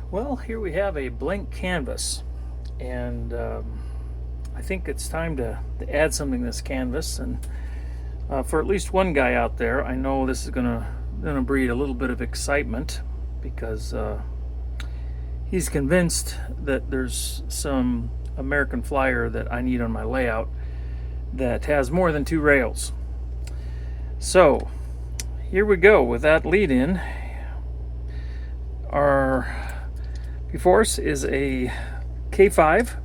Well, here we have a blank canvas, and I think it's time to add something to this canvas. And for at least one guy out there, I know this is gonna breed a little bit of excitement because he's convinced that there's some American flyer that I need on my layout that has more than 2 rails. So here we go with that lead in. Our before us is a K-5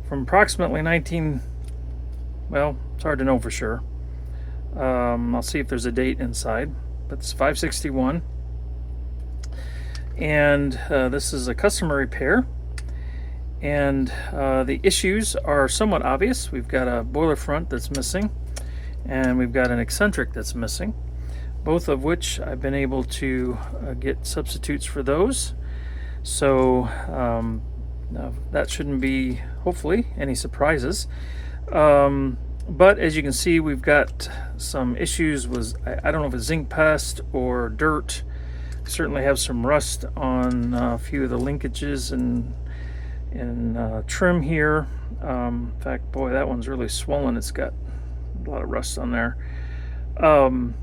from approximately 19, well, it's hard to know for sure. I'll see if there's a date inside, but it's 561. And this is a customer repair. And the issues are somewhat obvious. We've got a boiler front that's missing, and we've got an eccentric that's missing, both of which I've been able to get substitutes for those. So that shouldn't be, hopefully, any surprises. But as you can see, we've got some issues with, I don't know if it's zinc pest or dirt. We certainly have some rust on a few of the linkages and trim here. In fact, boy, that one's really swollen. It's got a lot of rust on there. I'm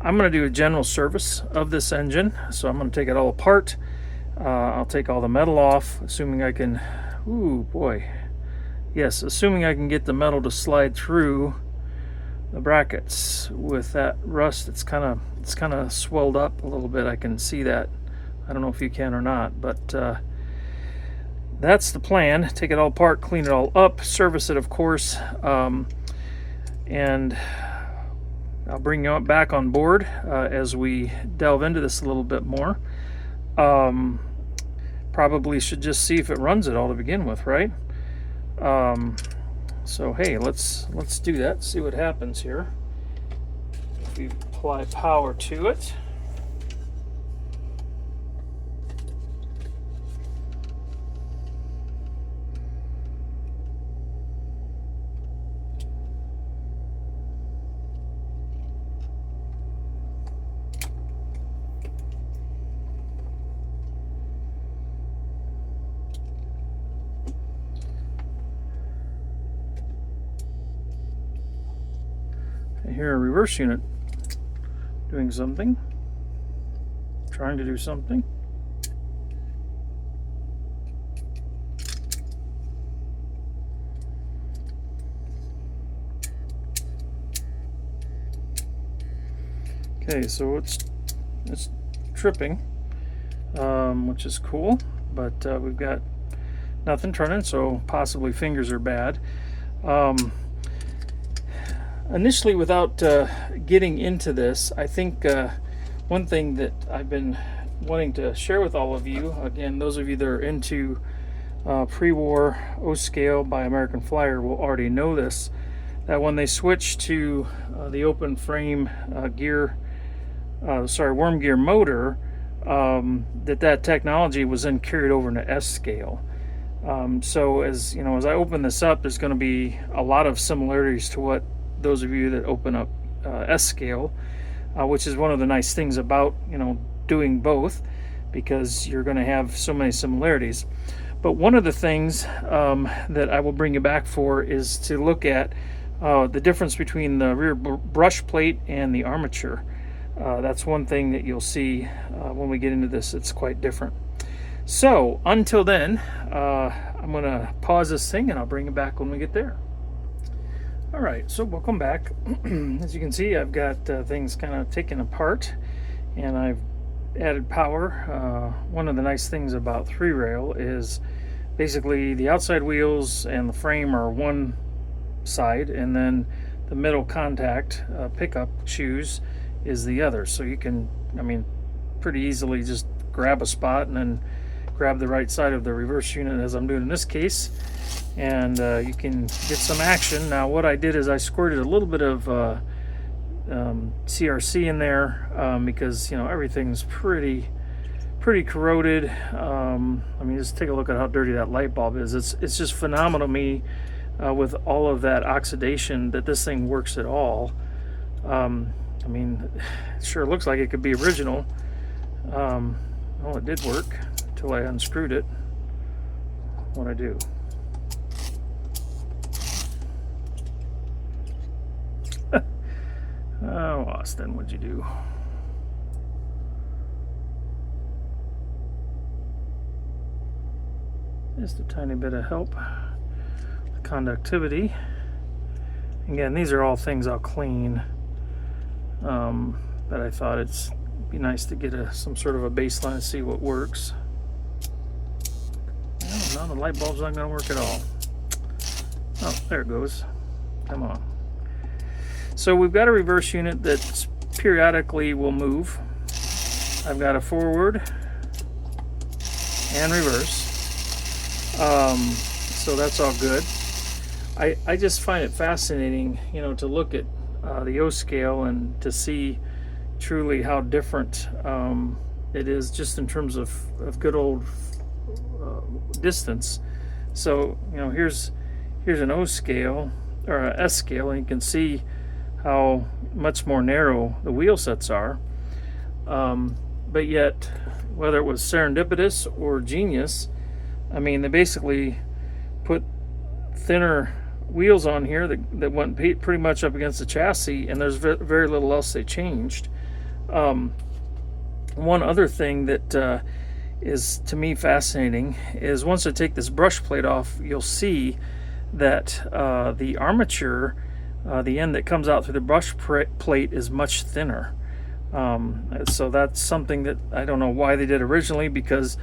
going to do a general service of this engine, so I'm going to take it all apart. I'll take all the metal off, assuming I can, ooh boy, yes, assuming I can get the metal to slide through the brackets. With that rust, it's kind of swelled up a little bit. I can see that. I don't know if you can or not, but that's the plan. Take it all apart, clean it all up, service it, of course, and I'll bring you back on board as we delve into this a little bit more. Probably should just see if it runs it all to begin with, right? So hey, let's do that. See what happens here if we apply power to it. I hear a reverse unit doing something, trying to do something. Okay, so it's tripping, which is cool, but we've got nothing turning, so possibly fingers are bad. Initially, without getting into this, I think one thing that I've been wanting to share with all of you, again, those of you that are into pre-war O-scale by American Flyer will already know this, that when they switched to the open frame worm gear motor, that technology was then carried over into S-scale. So as you know, as I open this up, there's going to be a lot of similarities to what those of you that open up S-scale, which is one of the nice things about doing both, because you're going to have so many similarities. But one of the things that I will bring you back for is to look at the difference between the rear brush plate and the armature. That's one thing that you'll see when we get into this. It's quite different. So until then, I'm going to pause this thing and I'll bring it back when we get there. Alright, so welcome back. As you can see, I've got things kind of taken apart, and I've added power. One of the nice things about 3-rail is basically the outside wheels and the frame are one side, and then the middle contact pickup shoes is the other. So you can, pretty easily just grab a spot and then grab the right side of the reverse unit, as I'm doing in this case, and you can get some action. Now what I did is I squirted a little bit of CRC in there because everything's pretty corroded. Just take a look at how dirty that light bulb is. It's just phenomenal to me with all of that oxidation that this thing works at all. It sure looks like it could be original. Well, it did work until I unscrewed it. What I do. Oh, Austin, what'd you do? Just a tiny bit of help. The conductivity. Again, these are all things I'll clean, but I thought it'd be nice to get some sort of a baseline to see what works. No, the light bulb's not going to work at all. Oh, there it goes. Come on. So we've got a reverse unit that periodically will move. I've got a forward and reverse. So that's all good. I just find it fascinating, to look at the O scale and to see truly how different it is, just in terms of good old distance. So here's an O scale or a S scale, and you can see how much more narrow the wheel sets are. But yet, whether it was serendipitous or genius, I mean, they basically put thinner wheels on here that went pretty much up against the chassis, and there's very little else they changed. One other thing that is to me fascinating is once I take this brush plate off, you'll see that the armature, the end that comes out through the brush plate, is much thinner. So that's something that I don't know why they did originally, because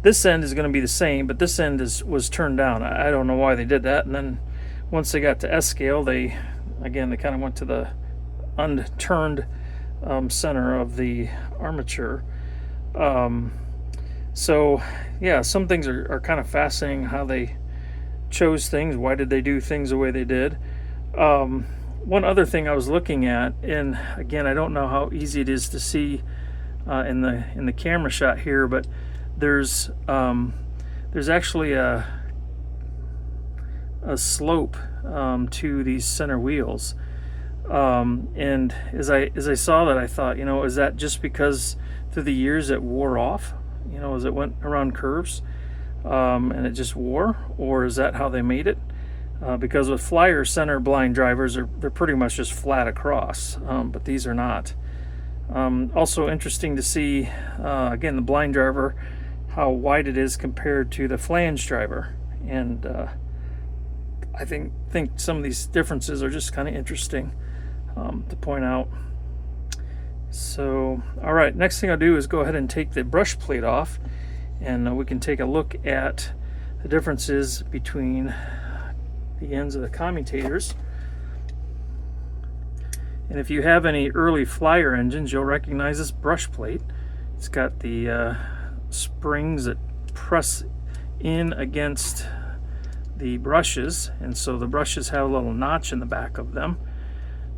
this end is going to be the same, but this end was turned down. I don't know why they did that. And then once they got to S scale, they kind of went to the unturned center of the armature. So yeah, some things are kind of fascinating how they chose things. Why did they do things the way they did? One other thing I was looking at, and again, I don't know how easy it is to see in the camera shot here, but there's actually a slope to these center wheels, and as I saw that, I thought, is that just because through the years it wore off, as it went around curves, and it just wore, or is that how they made it? Because with flyer center blind drivers, they're pretty much just flat across, but these are not. Also interesting to see, again, the blind driver, how wide it is compared to the flange driver, and I think some of these differences are just kind of interesting to point out. So, all right, next thing I'll do is go ahead and take the brush plate off, and we can take a look at the differences between the ends of the commutators. And if you have any early flyer engines, you'll recognize this brush plate. It's got the springs that press in against the brushes, and so the brushes have a little notch in the back of them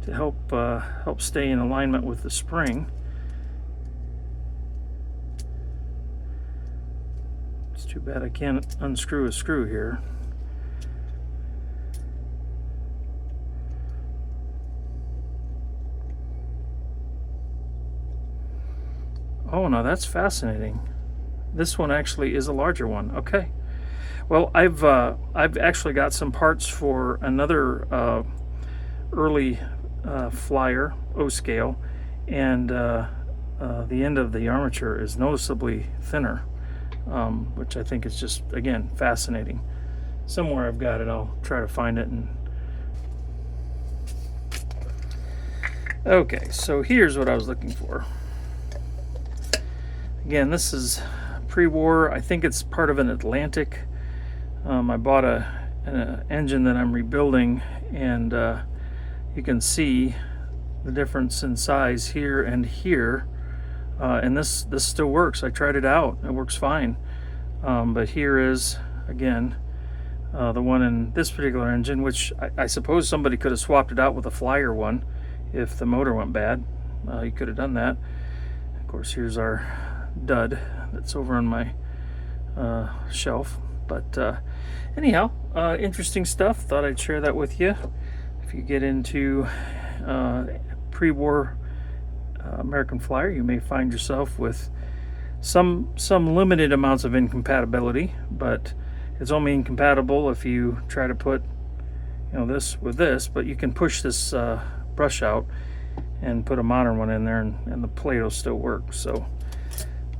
to help stay in alignment with the spring. It's too bad I can't unscrew a screw here. Oh, no, that's fascinating. This one actually is a larger one. Okay. Well, I've actually got some parts for another early flyer O scale, and the end of the armature is noticeably thinner, which I think is just, again, fascinating. Somewhere I've got it. I'll try to find it. Okay, so here's what I was looking for. Again, this is pre-war. I think it's part of an Atlantic. I bought an engine that I'm rebuilding, and you can see the difference in size here and here. And this still works. I tried it out. It works fine. But here is, again, the one in this particular engine, which I suppose somebody could have swapped it out with a flyer one if the motor went bad. You could have done that. Of course, here's our dud that's over on my shelf. But anyhow, interesting stuff. Thought I'd share that with you. If you get into pre-war American Flyer, you may find yourself with some limited amounts of incompatibility, but it's only incompatible if you try to put, you know, this with this. But you can push this brush out and put a modern one in there, and the plate will still work. So,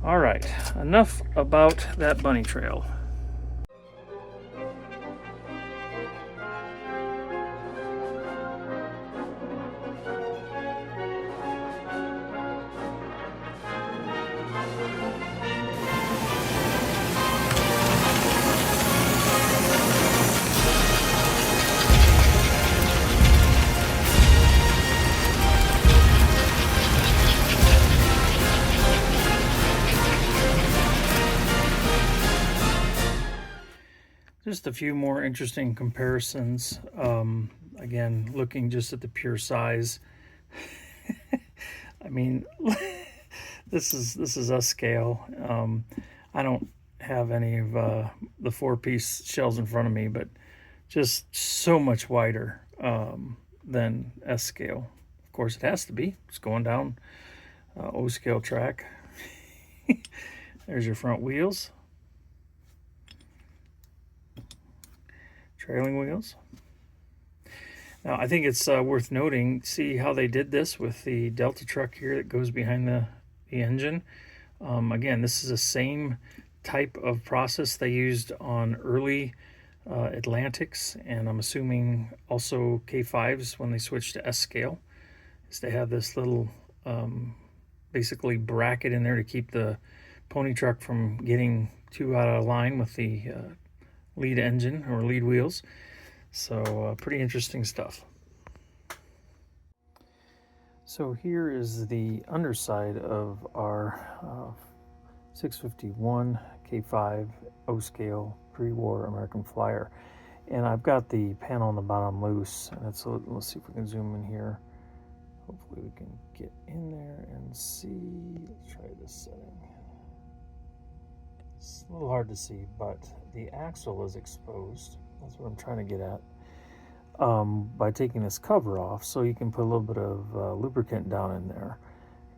all right, enough about that bunny trail. Just a few more interesting comparisons. Again, looking just at the pure size. I mean, this is a scale. I don't have any of the 4-piece shells in front of me, but just so much wider than S scale. Of course, it has to be. It's going down O scale track. There's your front wheels. Trailing wheels. Now, I think it's worth noting, see how they did this with the Delta truck here that goes behind the engine. Again, this is the same type of process they used on early Atlantics, and I'm assuming also K-5s when they switched to S scale, is they have this little basically bracket in there to keep the pony truck from getting too out of line with the lead engine or lead wheels. So pretty interesting stuff. So here is the underside of our 651 K-5 O scale pre-war American Flyer, and I've got the panel on the bottom loose, and let's see if we can zoom in here. Hopefully we can get in there and see. Let's try this setting. It's a little hard to see, but the axle is exposed. That's what I'm trying to get at. By taking this cover off, so you can put a little bit of lubricant down in there,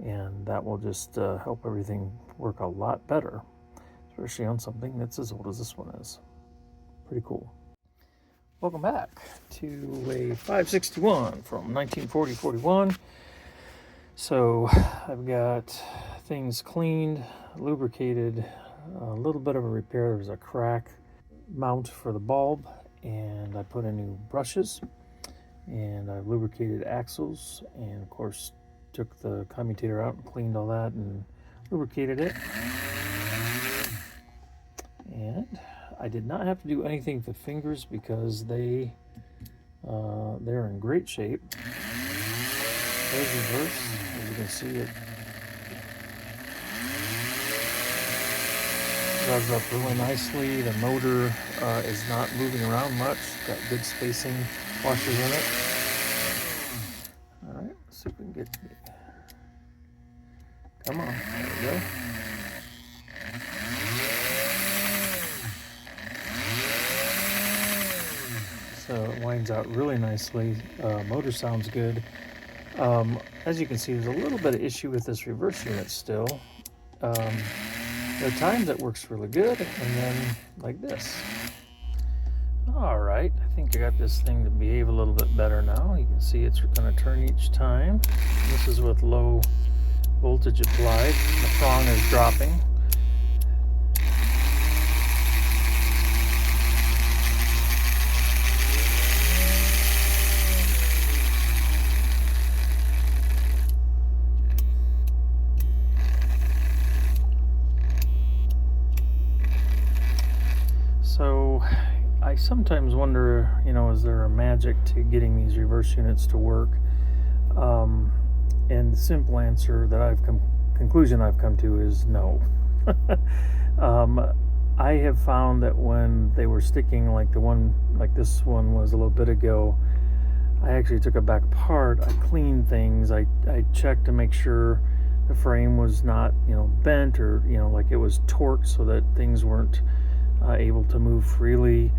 and that will just help everything work a lot better, especially on something that's as old as this one is. Pretty cool. Welcome back to a 561 from 1940-41. So I've got things cleaned, lubricated, a little bit of a repair. There was a crack mount for the bulb, and I put in new brushes, and I lubricated axles, and of course took the commutator out and cleaned all that and lubricated it. And I did not have to do anything with the fingers because they're in great shape. There's reverse, as you can see it revs up really nicely. The motor is not moving around much. Got good spacing washers in it. All right, let's see if we can get. Come on, there we go. So it winds out really nicely. Motor sounds good. As you can see, there's a little bit of issue with this reverse unit still. There are times it works really good, and then like this. All right, I think I got this thing to behave a little bit better now. You can see it's going to turn each time. This is with low voltage applied. The prong is dropping. So I sometimes wonder, you know, is there a magic to getting these reverse units to work? And the simple answer that conclusion I've come to is no. I have found that when they were sticking, like the one, like this one was a little bit ago, I actually took it back apart. I cleaned things. I checked to make sure the frame was not, you know, bent or, you know, like it was torqued so that things weren't able to move freely.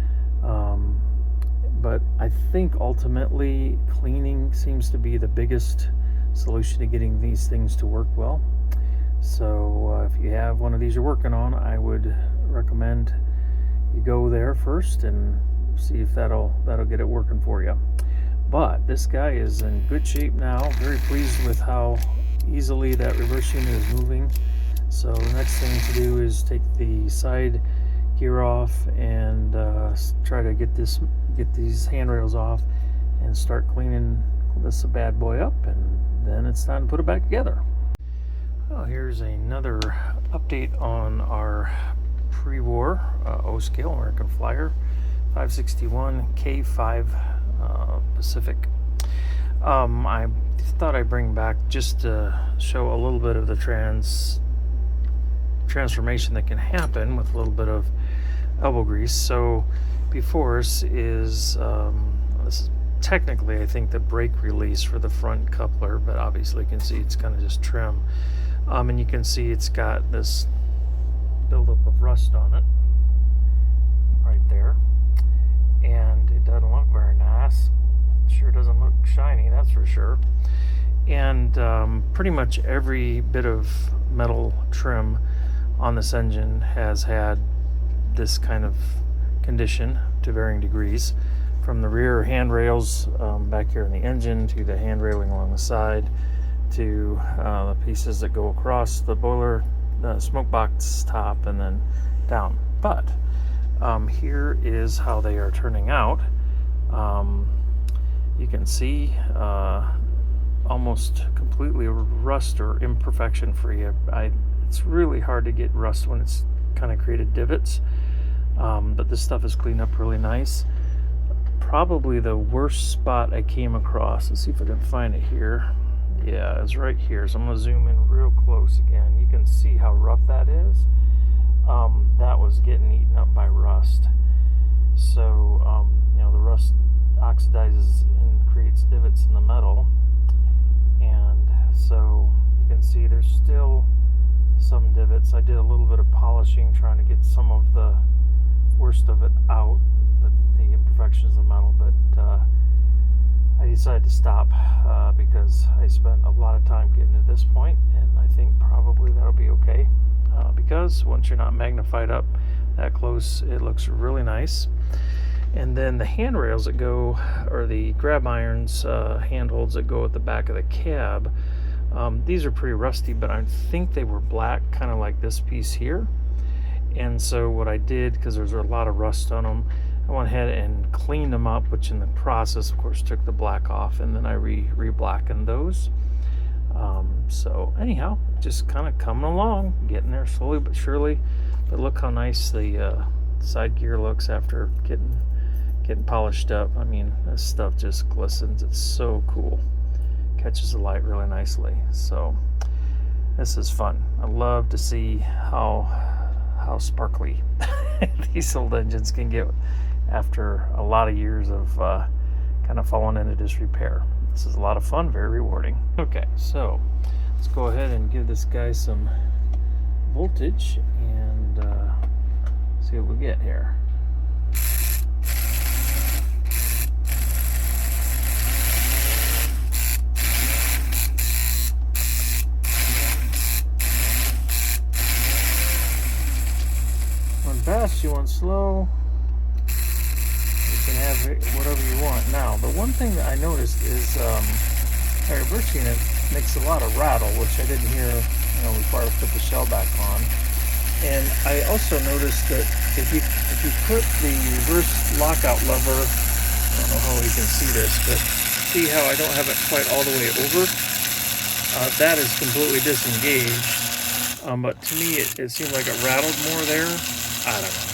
But I think ultimately cleaning seems to be the biggest solution to getting these things to work well. So if you have one of these you're working on, I would recommend you go there first and see if that'll get it working for you. But this guy is in good shape now. Very pleased with how easily that reversing is moving. So the next thing to do is take the side gear off and try to get these handrails off and start cleaning this bad boy up, and then it's time to put it back together. Well, here's another update on our pre-war O-scale American Flyer 561 K-5 Pacific. I thought I'd bring back just to show a little bit of the transformation that can happen with a little bit of elbow grease. So before us is this is technically, I think, the brake release for the front coupler, but obviously you can see it's kind of just trim. And you can see it's got this buildup of rust on it right there, and it doesn't look very nice. It sure doesn't look shiny, that's for sure. And pretty much every bit of metal trim on this engine has had this kind of condition to varying degrees, from the rear handrails back here in the engine, to the hand railing along the side, to the pieces that go across the boiler, the smoke box top, and then down. But here is how they are turning out. You can see almost completely rust or imperfection free. It's really hard to get rust when it's kind of created divots, but this stuff is cleaned up really nice. Probably the worst spot I came across, let's see if I can find it here. Yeah, it's right here, so I'm going to zoom in real close again. You can see how rough that is. That was getting eaten up by rust. So the rust oxidizes and creates divots in the metal, and so you can see there's still some divots. I did a little bit of polishing trying to get some of the worst of it out, the imperfections of the metal, but I decided to stop because I spent a lot of time getting to this point, and I think probably that'll be okay, because once you're not magnified up that close, it looks really nice. And then the handrails that go, or the grab irons, handholds that go at the back of the cab, these are pretty rusty, but I think they were black, kind of like this piece here. And so what I did, because there's a lot of rust on them, I went ahead and cleaned them up, which in the process, of course, took the black off, and then I re-blackened those. So anyhow, just kind of coming along, getting there slowly but surely. But look how nice the side gear looks after getting polished up. I mean, this stuff just glistens. It's so cool. Catches the light really nicely. So this is fun. I love to see how sparkly these old engines can get after a lot of years of kind of falling into disrepair. This is a lot of fun, very rewarding. Okay, so let's go ahead and give this guy some voltage and see what we get here. One fast, you want slow. You can have it whatever you want. Now, the one thing that I noticed is reversing it makes a lot of rattle, which I didn't hear before I put the shell back on. And I also noticed that if you put the reverse lockout lever, I don't know how you can see this, but see how I don't have it quite all the way over? That is completely disengaged. But to me, it seemed like it rattled more there. I don't know.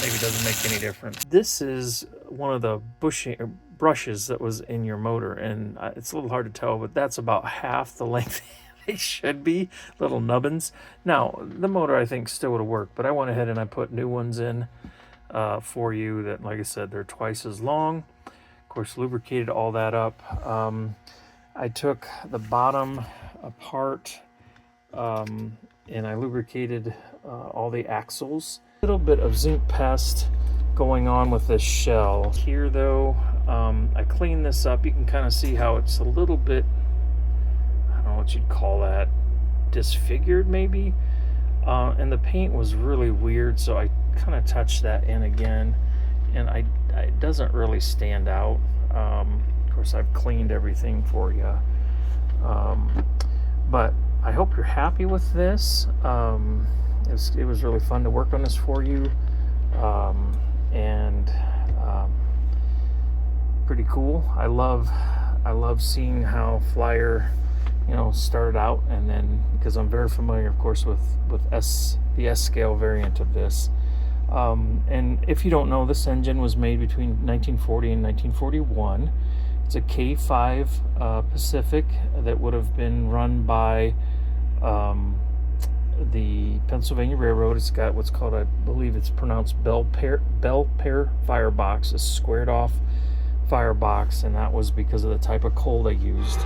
Maybe it doesn't make any difference. This is one of the brushes that was in your motor, and it's a little hard to tell, but that's about half the length they should be, little nubbins. Now, the motor I think still would have worked, but I went ahead and I put new ones in for you that, like I said, they're twice as long. Of course, lubricated all that up. I took the bottom apart and I lubricated all the axles. A little bit of zinc pest going on with this shell. Here though, I cleaned this up. You can kind of see how it's a little bit, I don't know what you'd call that, disfigured maybe, and the paint was really weird, so I kind of touched that in again, and it doesn't really stand out. Of course, I've cleaned everything for you, but I hope you're happy with this. It was really fun to work on this for you, and pretty cool. I love seeing how Flyer, started out, and then because I'm very familiar, of course, with the S scale variant of this. And if you don't know, this engine was made between 1940 and 1941. It's a K-5 Pacific that would have been run by the Pennsylvania Railroad. It's got what's called, I believe it's pronounced Bell Pair firebox, a squared off firebox, and that was because of the type of coal they used.